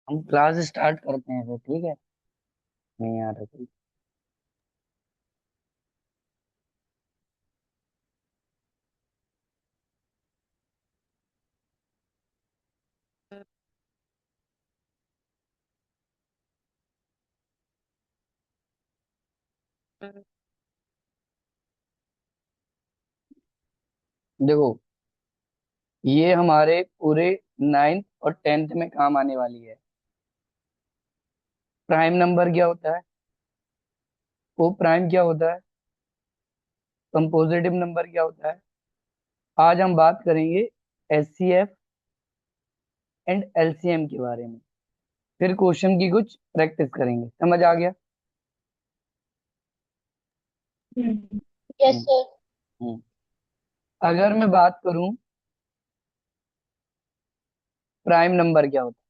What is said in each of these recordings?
हम class start करते हैं फिर, ठीक है। नहीं आ रहा कोई। देखो, ये हमारे पूरे 9th और 10th में काम आने वाली है। प्राइम नंबर क्या होता है, को प्राइम क्या होता है, कंपोजिटिव नंबर क्या होता है। आज हम बात करेंगे एचसीएफ एंड एलसीएम के बारे में। फिर क्वेश्चन की कुछ प्रैक्टिस करेंगे, समझ आ गया। यस हम्म। सर। हम्म। अगर मैं बात करूं प्राइम नंबर क्या होता है,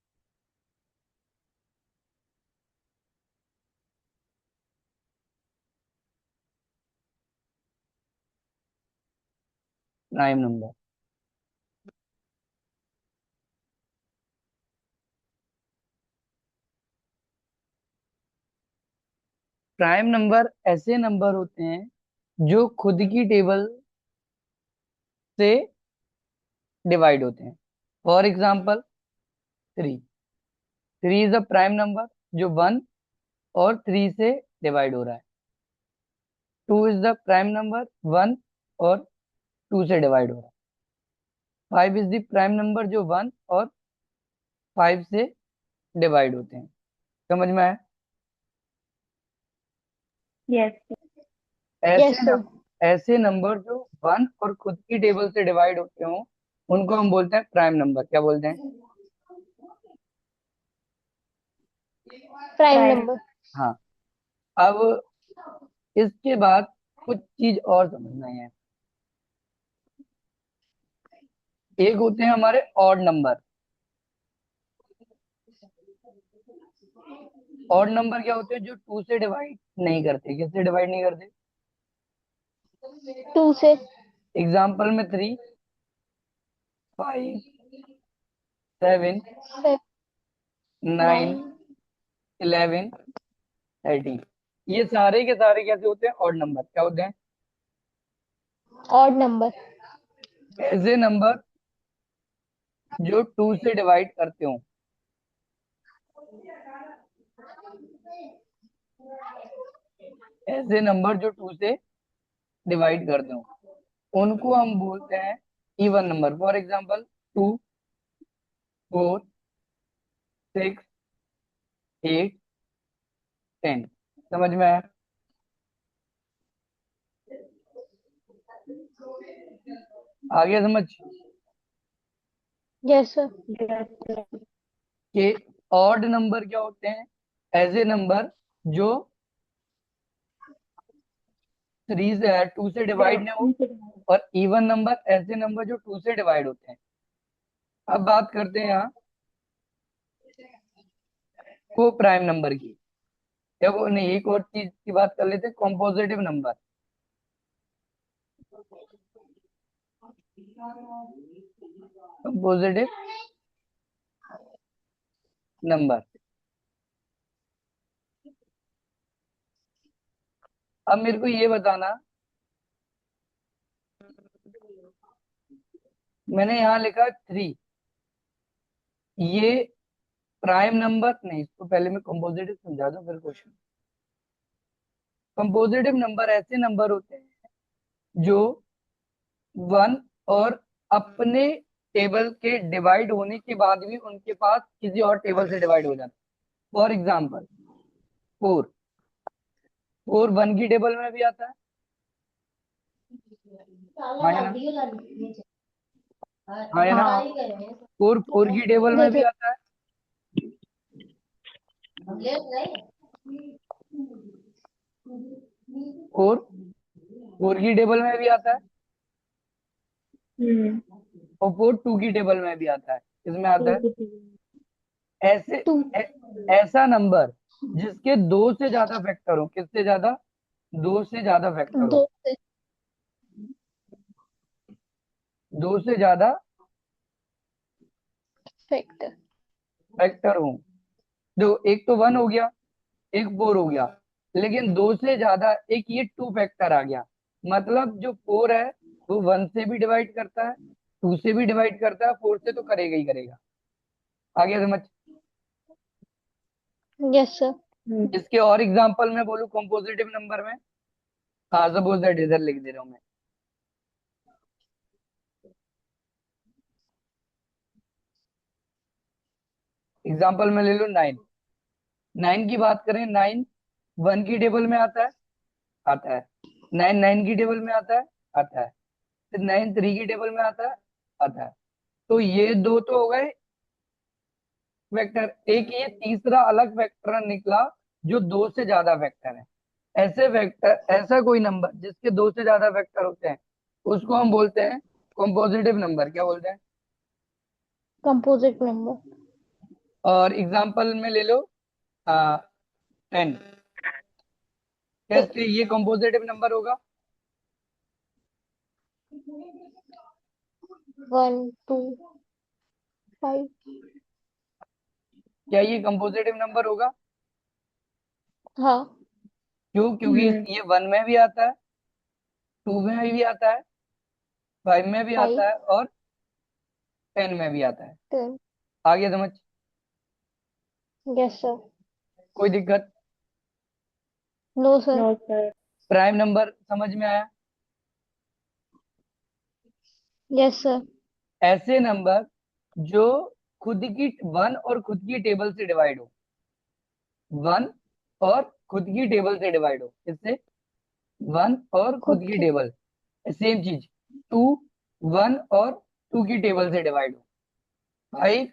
प्राइम नंबर। प्राइम नंबर ऐसे नंबर होते हैं जो खुद की टेबल से डिवाइड होते हैं। For example, 3। 3 is a prime number जो 1 और 3 से डिवाइड हो रहा है। 2 इज द प्राइम नंबर 1 और 2 से डिवाइड हो रहा है। 5 इज द प्राइम नंबर जो 1 और 5 से डिवाइड होते हैं। समझ में आया। यस ऐसे यस सर। ऐसे नंबर जो 1 और खुद की टेबल से डिवाइड होते हो उनको हम बोलते हैं प्राइम नंबर। क्या बोलते हैं? Prime number. हाँ। अब इसके बाद कुछ चीज और समझना है। एक होते हैं हमारे ऑड नंबर। ऑड नंबर क्या होते हैं? जो 2 से डिवाइड नहीं करते। किससे डिवाइड नहीं करते? 2 से। एग्जाम्पल में 3, 5, 7, 9, 9। 11, 13। ये सारे के सारे कैसे होते हैं? Odd number. क्या होते हैं? Odd number. ऐसे नंबर जो 2 से डिवाइड करते हो। ऐसे नंबर जो 2 से डिवाइड करते हो उनको हम बोलते हैं इवन नंबर। For example, 2, 4, 6, 8, 10। समझ में आया? आ गया समझ यस सर। कि ऑड नंबर क्या होते हैं? ऐसे नंबर जो 3 से 2 से डिवाइड नहीं हो। और इवन नंबर ऐसे नंबर जो 2 से डिवाइड होते हैं। अब बात करते हैं यहाँ को प्राइम नंबर की। या वो नहीं, एक और चीज की बात कर लेते हैं, कॉम्पोजिटिव नंबर। कंपोजिटिव नंबर। अब मेरे को ये बताना, मैंने यहाँ लिखा 3। ये प्राइम नंबर नहीं, इसको पहले मैं कंपोजिटिव समझा दूं फिर क्वेश्चन। कंपोजिटिव नंबर ऐसे नंबर होते हैं जो 1 और अपने टेबल के डिवाइड होने के बाद भी उनके पास किसी और टेबल से डिवाइड हो जाता है। For example, 4। 4 1 की टेबल में भी आता है। हाँ या ना? हाँ या ना? हाँ। 4 4 की टेबल में भी देखिए। आता है। 4 4 की टेबल में भी आता है। हम्म। और 4 2 की टेबल में भी आता है। इसमें आता है ऐसे टू। ऐसा नंबर जिसके दो से ज्यादा फैक्टर हो। किससे ज्यादा? दो से ज्यादा फैक्टर हो। दो से। दो से ज्यादा फैक्टर। फैक्टर हो। देखो, एक तो 1 हो गया, एक 4 हो गया, लेकिन दो से ज्यादा, एक ये 2 फैक्टर आ गया। मतलब जो 4 है वो 1 से भी डिवाइड करता है, 2 से भी डिवाइड करता है, 4 से तो करेगा ही करेगा। आ गया समझ? Yes sir. इसके और एग्जांपल मैं बोलूं कॉम्पोजिटिव नंबर में? हाँ, सपोज दैट इधर लिख दे रहा हूँ मैं। एग्जांपल में ले लो 9। 9 की बात करें, 9 1 की टेबल में आता है, आता है। 9 9 की टेबल में आता है, आता है। फिर 9 3 की टेबल में आता है, आता है। तो ये दो तो हो गए वेक्टर। एक ये तीसरा अलग वेक्टर निकला जो दो से ज्यादा वेक्टर है। ऐसे वेक्टर, ऐसा कोई नंबर जिसके दो से ज्यादा वेक्टर होते हैं, उसको हम बोलते हैं कॉम्पोजिटिव नंबर। क्या बोलते हैं? Composite number. और एग्जाम्पल में ले लो 10। कैसे ये कॉम्पोजिटिव नंबर होगा? 1 2 5। क्या ये कंपोजिटिव नंबर होगा? हाँ। क्यों? क्योंकि ये 1 में भी आता है, 2 में भी आता है, 5 में भी आता 5 है, और 10 में भी आता है। 10। आगे समझ? Yes sir. कोई दिक्कत? No sir. No sir. Prime number समझ में आया? Yes sir. ऐसे नंबर जो खुद की 1 और खुद की टेबल से डिवाइड हो। 1 और खुद की टेबल से डिवाइड हो। किससे? 1 और खुद खुद की की। टेबल। सेम चीज। 2 1 और 2 की टेबल से डिवाइड हो। 5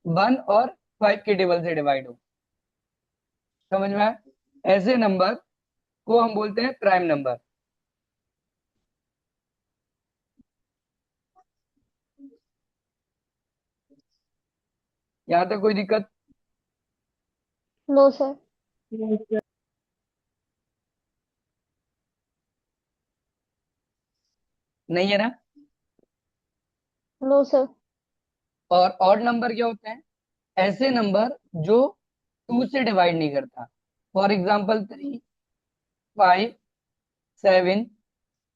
1 और 5 की टेबल से डिवाइड हो। समझ में आया? ऐसे नंबर को हम बोलते हैं प्राइम नंबर। यहाँ तक कोई दिक्कत? No sir. Yes sir. नहीं है ना? No sir. और ऑड नंबर क्या होते हैं? ऐसे नंबर जो 2 से डिवाइड नहीं करता। For example 3 5 7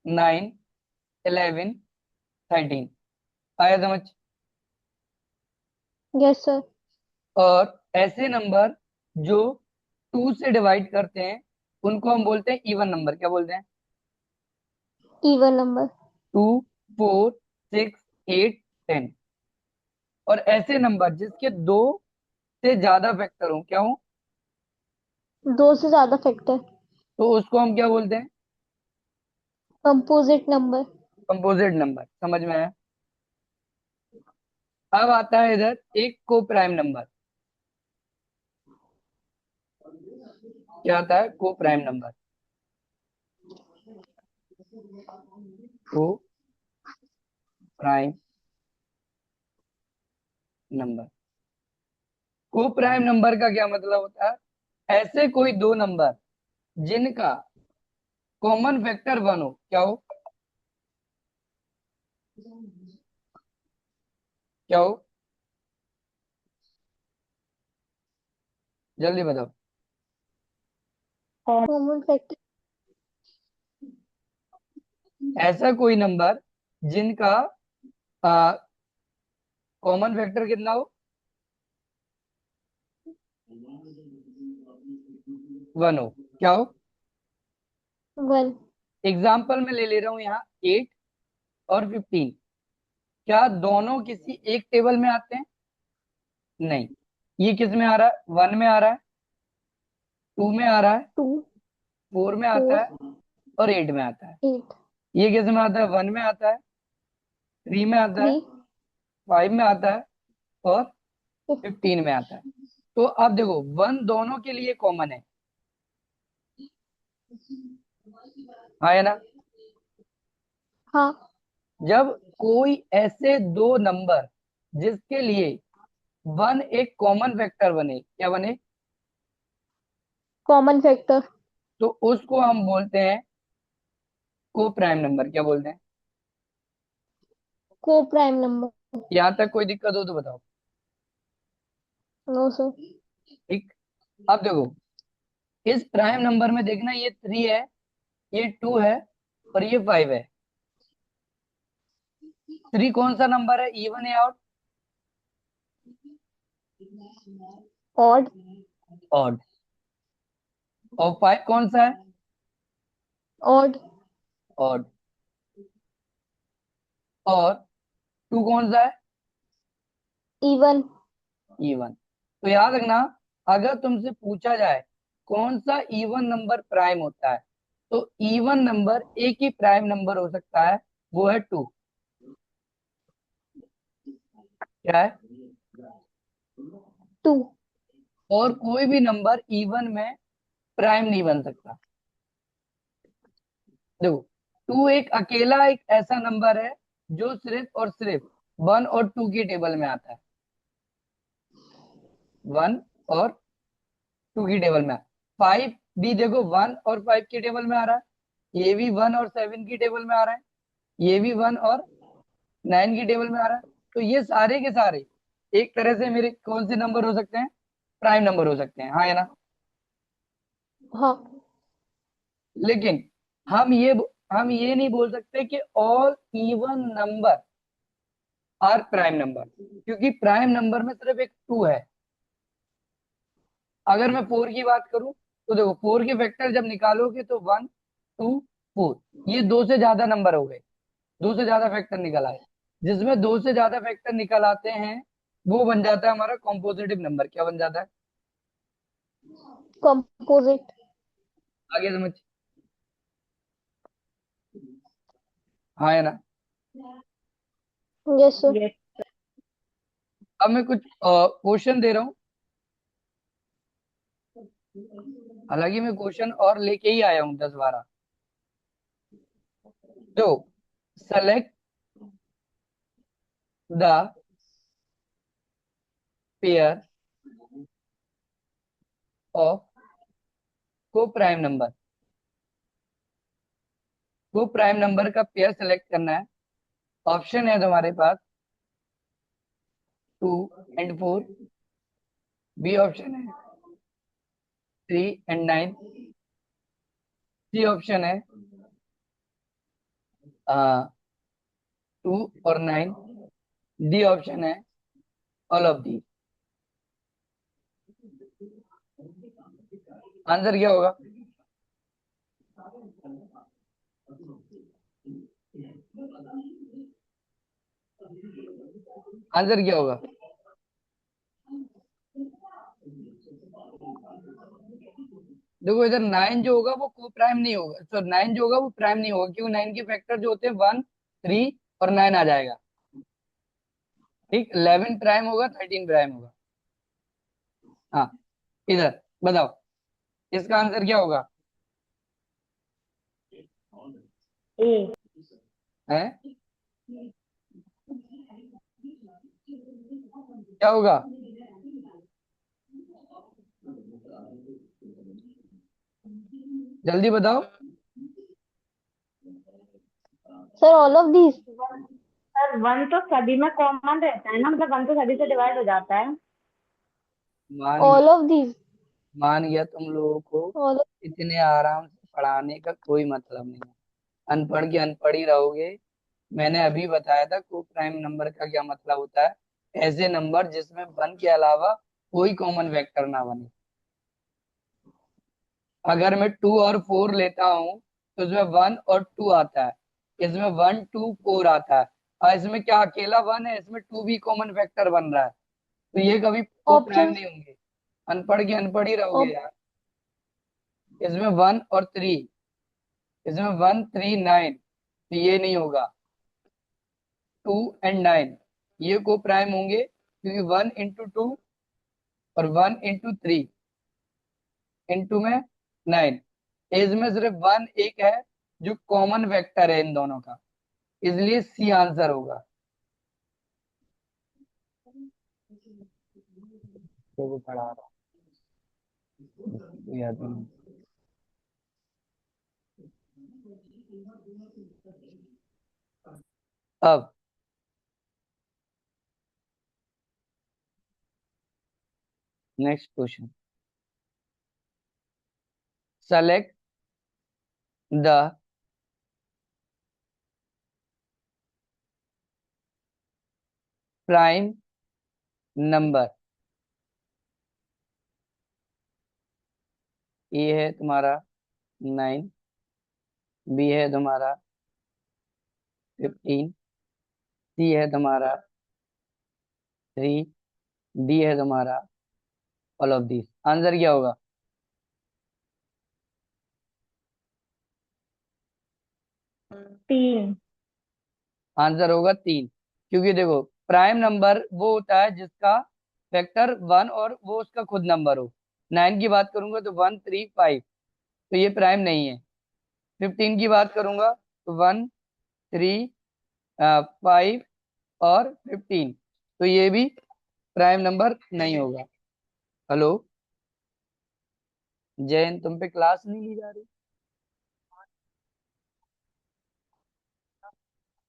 9 11 13। आया समझ? Yes sir. और ऐसे नंबर जो 2 से डिवाइड करते हैं, उनको हम बोलते हैं इवन नंबर। क्या बोलते हैं? Even number. 2 4 6 8 10। और ऐसे नंबर जिसके दो से ज्यादा फैक्टर हो, क्या हो? 2 से ज्यादा फैक्टर। तो उसको हम क्या बोलते हैं? Composite number. Composite number. समझ में आया? अब आता है इधर एक को प्राइम नंबर। क्या आता है? को प्राइम नंबर। को प्राइम नंबर। को प्राइम नंबर का क्या मतलब होता है? ऐसे कोई दो नंबर जिनका कॉमन फैक्टर 1 हो। क्या हो? क्या हो? जल्दी बताओ। Common factor. ऐसा कोई नंबर जिनका कॉमन फैक्टर कितना हो? 1 हो। क्या हो? 1। एग्जाम्पल में ले ले रहा हूं यहाँ 8 और 15। क्या दोनों किसी एक टेबल में आते हैं? नहीं। ये किस में आ रहा है? 1 में आ रहा है, 2 में आ रहा है, 2 4 में आता 4 है, और 8 में आता है। 8। ये किस में आता है? 1 में आता है, 3 में आता है, 3 5 में आता है, और 15 में आता है। तो अब देखो, 1 दोनों के लिए कॉमन है। हाँ, है ना? हाँ। जब कोई ऐसे दो नंबर जिसके लिए 1 एक कॉमन फैक्टर बने, क्या बने? Common factor. तो उसको हम बोलते हैं को प्राइम नंबर। क्या बोलते हैं? को प्राइम नंबर। यहाँ तक कोई दिक्कत हो तो बताओ। No sir. ठीक। अब देखो, इस प्राइम नंबर में देखना, ये 3 है, ये 2 है, और ये 5 है। 3 कौन सा नंबर है, इवन या ऑड? ऑड। ऑड। और 5 कौन सा है? ऑड। ऑड। और 2 कौन सा है? इवन। इवन। तो याद रखना, अगर तुमसे पूछा जाए कौन सा इवन नंबर प्राइम होता है, तो इवन नंबर एक ही प्राइम नंबर हो सकता है, वो है 2। क्या है? टू। और कोई भी नंबर इवन में प्राइम नहीं बन सकता। देखो, 2 एक अकेला एक ऐसा नंबर है जो सिर्फ और सिर्फ 1 और 2 की टेबल में आता है। 1 और 2 की टेबल में। 5 भी देखो 1 और 5 की टेबल में आ रहा है, ये भी 1 और 7 की टेबल में आ रहा है, ये भी 1 और 9 की टेबल में आ रहा है। तो ये सारे के सारे एक तरह से मेरे कौन से नंबर हो सकते हैं, प्राइम नंबर हो सकते हैं, हाँ या ना? हाँ। लेकिन हम ये नहीं बोल सकते कि all even number are prime number, क्योंकि प्राइम नंबर में सिर्फ एक 2 है। अगर मैं 4 की बात करूं, तो देखो 4 के फैक्टर जब निकालोगे तो 1, 2, 4, ये दो से ज्यादा नंबर हो गए, दो से ज्यादा फैक्टर निकल आए। जिसमें दो से ज्यादा फैक्टर निकल आते हैं, वो बन जाता है हमारा कॉम्पोजिटिव नंबर। क्या बन जाता है? कंपोजिट। आगे समझ। हाँ या ना? Yes sir. अब मैं कुछ क्वेश्चन दे रहा हूँ, हालांकि मैं क्वेश्चन और लेके ही आया हूँ 10-12। तो सेलेक्ट द पेयर ऑफ को प्राइम नंबर। को प्राइम नंबर का पेयर सेलेक्ट करना है। ऑप्शन है तुम्हारे पास 2 and 4, बी ऑप्शन है 3 and 9, सी ऑप्शन है 2 और 9, डी ऑप्शन है ऑल ऑफ दी। आंसर क्या होगा? आंसर क्या होगा? देखो, इधर 9 जो होगा वो को प्राइम नहीं होगा, तो 9 जो होगा वो प्राइम नहीं होगा, क्योंकि 9 के फैक्टर जो होते हैं 1, 3 और 9 आ जाएगा। ठीक, 11 प्राइम होगा, 13 प्राइम होगा। हाँ, इधर बताओ, इसका आंसर क्या होगा? ए। है? क्या होगा? जल्दी बताओ। Sir all of these. Sir one तो सभी में कॉमन रहता है ना, मतलब वन तो सभी से डिवाइड हो जाता है। मान ऑल गया, ऑफ दीज। मान गया, तुम लोगों को ऑल। इतने आराम से पढ़ाने का कोई मतलब नहीं है। अनपढ़ के अनपढ़ ही रहोगे। मैंने अभी बताया था को प्राइम नंबर का क्या मतलब होता है। ऐसे नंबर जिसमें 1 के अलावा कोई कॉमन वेक्टर ना बने। अगर मैं 2 और 4 लेता हूँ, तो इसमें 1 और 2 आता है, इसमें 1, 2, 4 आता है, और इसमें क्या अकेला 1 है, इसमें 2 भी कॉमन फैक्टर बन रहा है, तो ये कभी को प्राइम ऑप्शन। नहीं होंगे। अनपढ़ के अनपढ़ ही रहोगे यार। इसमें 1 और 3, इसमें 1, 3, 9, तो ये नहीं होगा। 2 and 9, ये को प्राइम होंगे, क्योंकि 1 into 2 और 1 into 3 into में 9, इसमें सिर्फ 1 एक है जो कॉमन वेक्टर है इन दोनों का, इसलिए सी आंसर होगा। तो वो पढ़ा रहा हूँ, याद नहीं। अब next question, select the prime number. A है तुम्हारा 9, बी है तुम्हारा 15, सी है तुम्हारा 3, डी है तुम्हारा ऑल ऑफ दिस। आंसर क्या होगा? 3। आंसर होगा 3, क्योंकि देखो प्राइम नंबर वो होता है जिसका फैक्टर 1 और वो उसका खुद नंबर हो। 9 की बात करूंगा तो 1 3 5, तो ये प्राइम नहीं है। 15 की बात करूंगा तो 1 3 5 और 15, तो ये भी प्राइम नंबर नहीं होगा। हेलो जैन, तुम पे क्लास नहीं ली जा रही?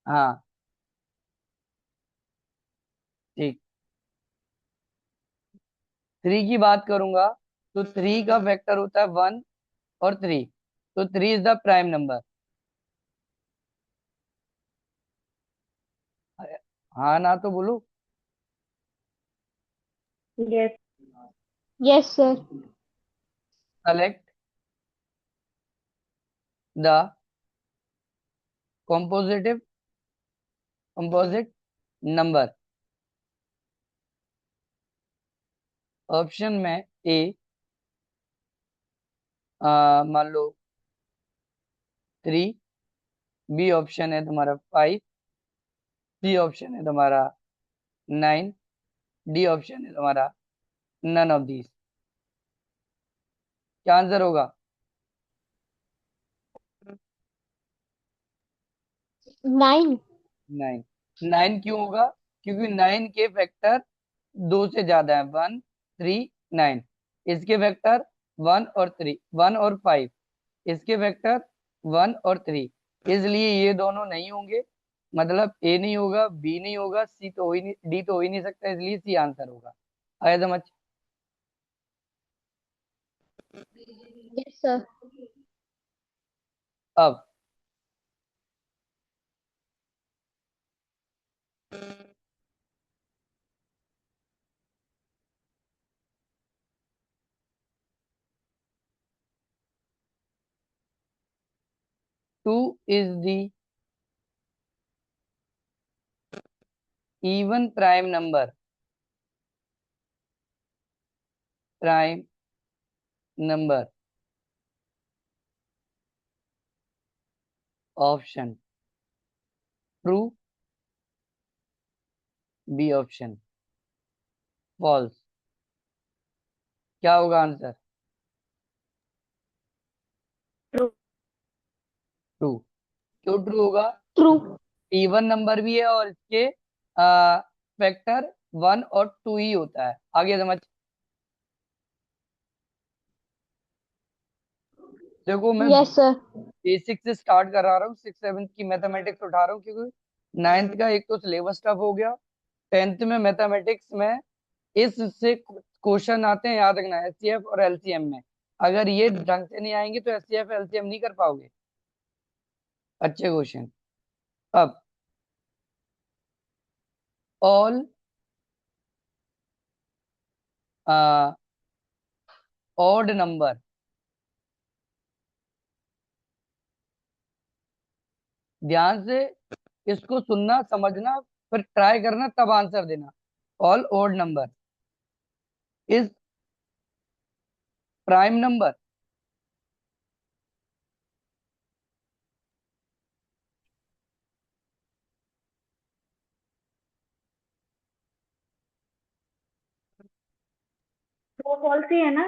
हाँ ठीक। 3 की बात करूंगा तो 3 का वेक्टर होता है 1 और 3, तो 3 इज द प्राइम नंबर। हाँ ना तो बोलो। Yes. Yes, sir. Select the compositive composite number. Option में ए मान लो 3, बी ऑप्शन है तुम्हारा 5, सी ऑप्शन है तुम्हारा 9, डी ऑप्शन है तुम्हारा नन ऑफ दीज। क्या आंसर होगा? 9. 9। 9 क्यों होगा? क्योंकि 9 के फैक्टर 2 से ज्यादा है, 1 3 9। इसके फैक्टर 1 और 3, 1 और 5, इसके वेक्टर 1 और 3, इसलिए ये दोनों नहीं होंगे। मतलब ए नहीं होगा, बी नहीं होगा, सी तो हो ही नहीं, डी तो हो ही नहीं सकता, इसलिए सी आंसर होगा। आया समझ? Yes, sir. अब 2 is the even prime number. Prime number option true, B option false. क्या होगा आंसर? ट्रू। ट्रू। क्यों ट्रू होगा? True. इवन नंबर भी है और इसके फैक्टर 1 और 2 ही होता है। आगे समझ। देखो मैं Yes, sir. बेसिक से स्टार्ट करा रहा हूँ, 6 7 की मैथमेटिक्स उठा रहा हूँ, क्योंकि 9th का एक तो सिलेबस टफ हो गया। 10th में मैथमेटिक्स में इससे क्वेश्चन आते हैं, याद रखना, एचसीएफ और एलसीएम में। अगर ये ढंग से नहीं आएंगे तो एचसीएफ एलसीएम नहीं कर पाओगे, अच्छे क्वेश्चन। अब ऑल ऑड नंबर, ध्यान से इसको सुनना समझना, फिर ट्राई करना तब आंसर देना। All odd number is prime number. वो फॉल्स ही है ना?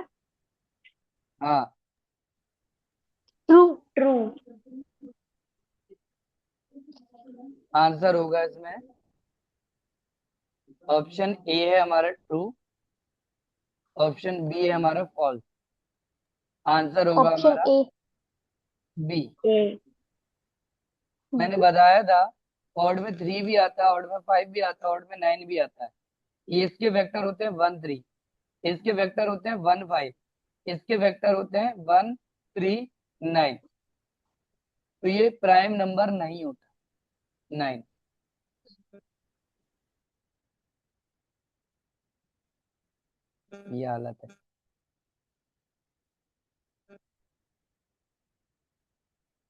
हाँ True. ट्रू। आंसर होगा इसमें ऑप्शन ए है हमारा ट्रू, ऑप्शन बी है हमारा फॉल्स। आंसर होगा Option हमारा A. बी। ए। मैंने बताया था ऑड में 3 भी आता है, ऑड में 5 भी आता है, ऑड में 9 भी आता है। ये इसके वेक्टर होते हैं 1 3, इसके वेक्टर होते हैं 1 5, इसके वेक्टर होते हैं 1 3 9। तो ये प्राइम नंबर नहीं होता 9। ये हालत है।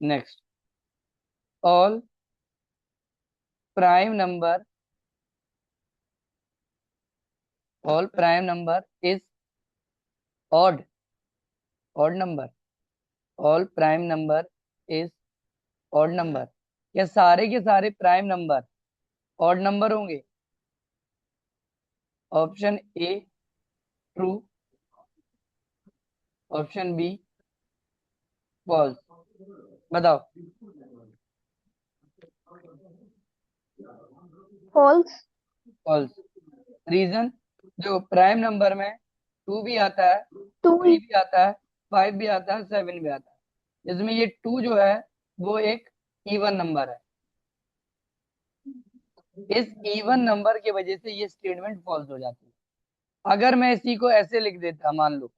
Next, all prime number, all prime number is odd, odd number, all prime number is odd number. क्या सारे के सारे प्राइम नंबर ऑड नंबर होंगे? Option A true, option B false. बताओ। फॉल्स। फॉल्स। रीजन, जो प्राइम नंबर में 2 भी आता है, टू 3 भी आता है, 5 भी आता है, 7 भी आता है। इसमें ये 2 जो है वो एक इवन नंबर है। इस इवन नंबर की वजह से ये स्टेटमेंट फॉल्स हो जाती है। अगर मैं इसी को ऐसे लिख देता, मान लो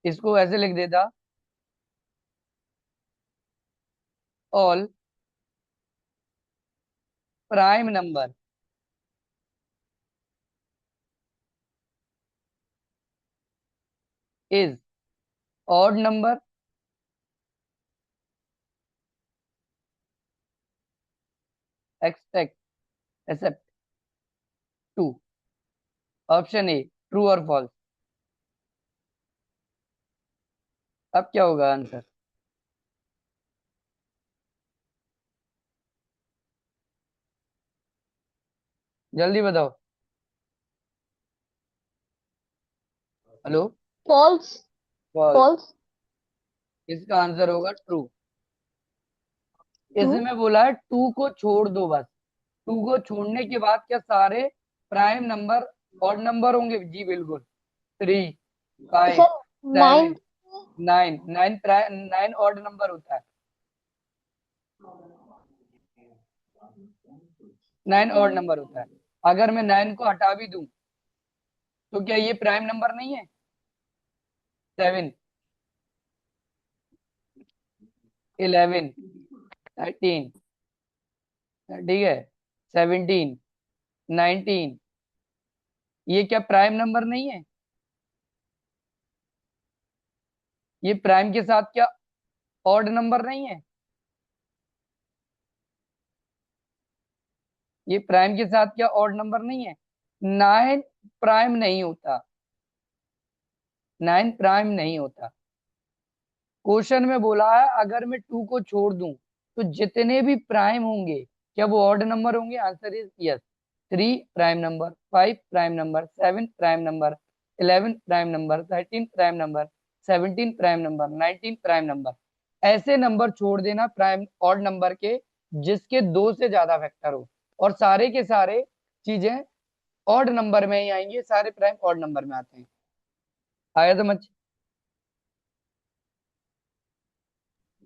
इसको ऐसे लिख देता, all prime number is odd number, expect except 2। Option A true और फॉल्स। अब क्या होगा आंसर? जल्दी बताओ। हेलो। फॉल्स। फॉल्स। फॉल्स। इसका आंसर होगा ट्रू। टू। इसमें बोला है 2 को छोड़ दो बस। 2 को छोड़ने के बाद क्या सारे प्राइम नंबर ऑड नंबर होंगे? जी बिल्कुल। 3 5 सर, 9। 7 9, 9 प्राइम, 9 ऑड नंबर होता है। 9 ऑड नंबर होता है। अगर मैं 9 को हटा भी दूं तो क्या ये प्राइम नंबर नहीं है? 7 11 13, ठीक है, 17 19, ये क्या प्राइम नंबर नहीं है? ये प्राइम के साथ क्या ऑड नंबर नहीं है? ये प्राइम के साथ क्या ऑड नंबर नहीं है? 9 प्राइम नहीं होता, 9 प्राइम नहीं होता। क्वेश्चन में बोला है अगर मैं 2 को छोड़ दूं तो जितने भी प्राइम होंगे क्या वो ऑड नंबर होंगे? Answer is yes. 3 prime number, 5 prime number, 7 prime number, 11 prime number, 13 prime number, 17 prime number, 19 prime number. ऐसे नंबर छोड़ देना प्राइम ऑड नंबर के जिसके 2 से ज्यादा फैक्टर हो, और सारे के सारे चीजें ऑड नंबर में ही आएंगे, सारे प्राइम ऑड नंबर में आते हैं। आया समझ?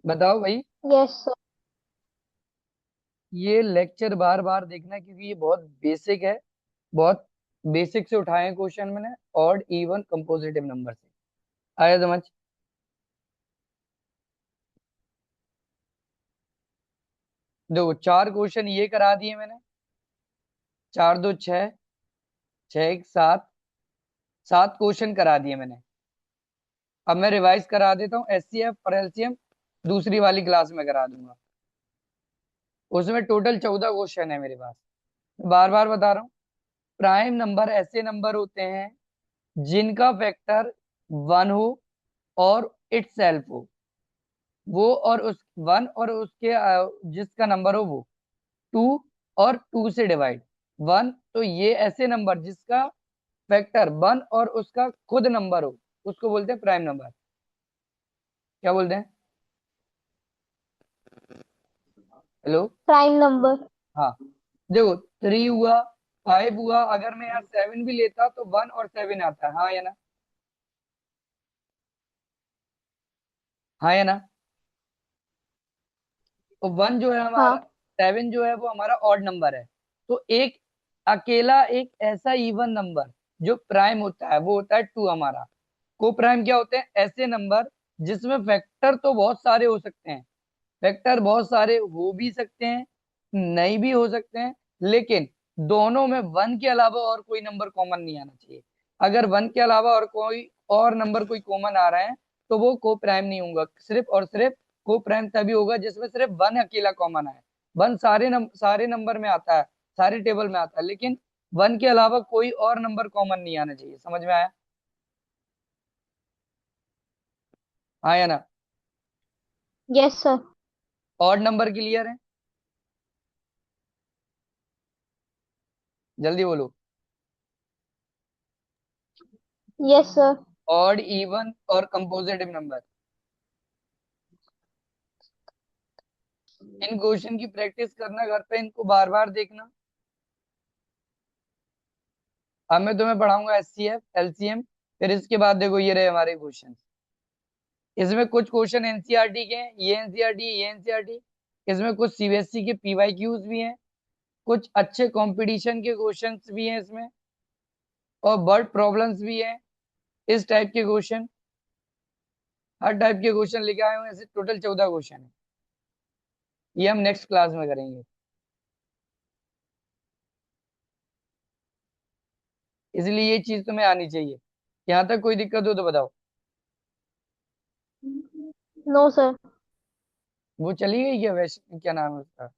बताओ भाई। Yes sir. ये लेक्चर बार बार देखना क्योंकि ये बहुत बेसिक है। बहुत बेसिक से उठाए हैं क्वेश्चन मैंने, ऑड इवन कंपोजिटिव नंबर से। आया समझ? देखो 4 क्वेश्चन ये करा दिए मैंने, 4 2 6, 6 1 7, 7 क्वेश्चन करा दिए मैंने। अब मैं रिवाइज करा देता हूँ, एचसीएफ और एलसीएम दूसरी वाली क्लास में करा दूंगा। उसमें टोटल 14 क्वेश्चन है मेरे पास। बार बार बता रहा हूँ, प्राइम नंबर ऐसे नंबर होते हैं जिनका फैक्टर 1 हो और इट सेल्फ हो, वो और उस 1 और उसके जिसका नंबर हो वो 2 और 2 से डिवाइड 1। तो ये ऐसे नंबर जिसका फैक्टर 1 और उसका खुद नंबर हो उसको बोलते हैं प्राइम नंबर। क्या बोलते हैं? हेलो। Prime number. हाँ, देखो 3 हुआ, 5 हुआ, अगर मैं यहाँ 7 भी लेता तो 1 और 7 आता है, हाँ या ना? हाँ या ना? तो 1 जो है हमारा, हाँ। 7 जो है वो हमारा ऑड नंबर है। तो एक अकेला एक ऐसा इवन नंबर जो प्राइम होता है वो होता है 2 हमारा। को प्राइम क्या होते हैं? ऐसे नंबर जिसमें फैक्टर तो बहुत सारे हो सकते हैं, फैक्टर बहुत सारे हो भी सकते हैं, नहीं भी हो सकते हैं, लेकिन दोनों में वन के अलावा और कोई नंबर कॉमन नहीं आना चाहिए। अगर वन के अलावा और कोई और नंबर कोई कॉमन आ रहा है तो वो को प्राइम नहीं होगा। सिर्फ और सिर्फ को प्राइम तभी होगा जिसमें सिर्फ वन अकेला कॉमन है। वन सारे नंबर में आता है, सारे टेबल में आता है, लेकिन वन के अलावा कोई और नंबर कॉमन नहीं आना चाहिए। समझ में आया? आया ना? Yes sir. Odd number clear है? जल्दी बोलो। Yes sir. ऑड, इवन और कंपोजिटिव नंबर, इन क्वेश्चन की प्रैक्टिस करना घर पे, इनको बार बार देखना। अब मैं तुम्हें पढ़ाऊंगा एचसीएफ, एलसीएम, फिर इसके बाद देखो ये रहे हमारे क्वेश्चन। इसमें कुछ क्वेश्चन एनसीईआरटी के हैं, ये एनसीईआरटी, ये एनसीईआरटी। इसमें कुछ सीबीएसई के पीवाईक्यूज भी हैं, कुछ अच्छे कंपटीशन के क्वेश्चंस भी हैं इसमें, और वर्ड प्रॉब्लम्स भी हैं। इस टाइप के क्वेश्चन, हर टाइप के क्वेश्चन लेके आए हुए हैं। ऐसे टोटल 14 क्वेश्चन है। ये हम नेक्स्ट क्लास में करेंगे, इसलिए ये चीज तुम्हें आनी चाहिए। यहाँ तक कोई दिक्कत हो तो बताओ। No sir. वो चली गई क्या? वैसे क्या नाम है उसका?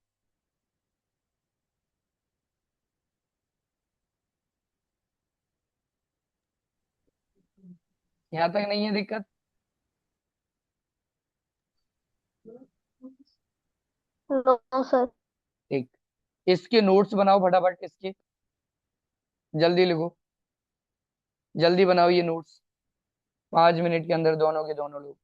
यहाँ तक नहीं है दिक्कत? No sir. ठीक। इसके नोट्स बनाओ फटाफट इसके, जल्दी लिखो, जल्दी बनाओ ये नोट्स, 5 मिनट के अंदर दोनों के दोनों लोग।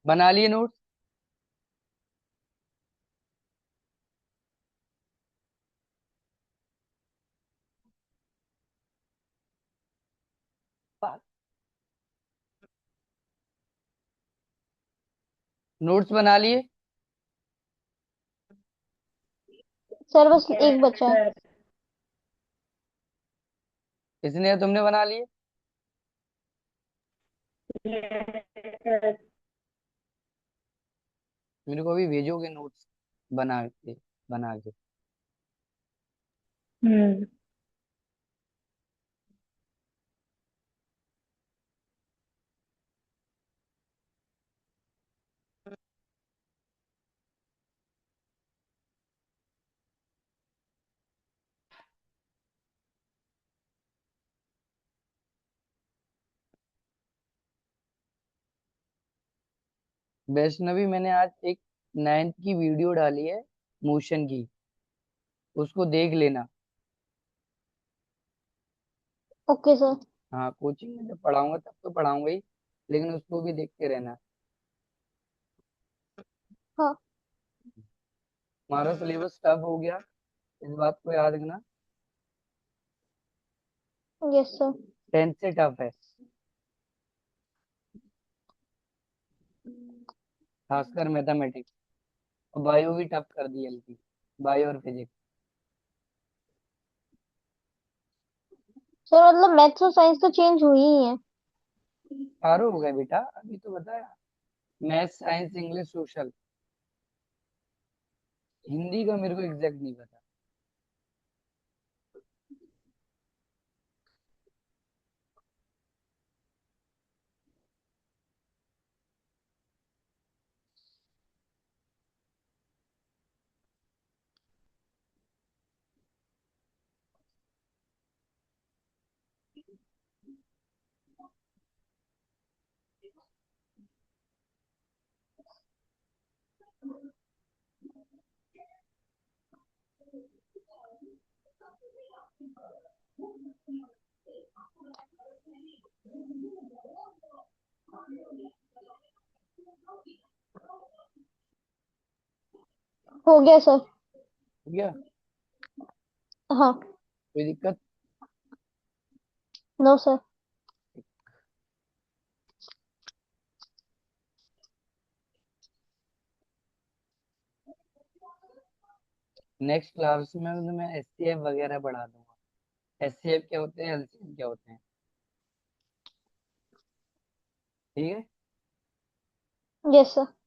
बना लिए नोट्स? नोट्स बना लिए? सर बस एक यस बचा है। सर। इसने तुमने बना लिए? Yes sir. मेरे को अभी भेजोगे नोट्स बना के? हम्म। वैष्णवी, मैंने आज एक 9th की वीडियो डाली है मोशन की, उसको देख लेना। Okay sir. हाँ, कोचिंग में जब पढ़ाऊंगा तब तो पढ़ाऊंगा ही, लेकिन उसको भी देखते रहना। हाँ। हमारा सिलेबस टफ हो गया, इस बात को याद रखना। Yes sir. 10th से टफ है, खासकर मैथमेटिक्स। और बायो भी टफ कर दी हल्की, बायो और फिजिक्स। सर मतलब मैथ्स और साइंस तो चेंज हुई ही है। चारों हो गए बेटा, अभी तो बताया। Math, science, English, social. Hindi का मेरे को एग्जैक्ट नहीं पता। हो गया सर। हो गया? हाँ। कोई दिक्कत? No sir. नेक्स्ट क्लास में मैं एससीएफ वगैरह पढ़ा दूंगा। एससीएफ क्या होते हैं, एलसीएम क्या होते हैं। ठीक है। Yes sir.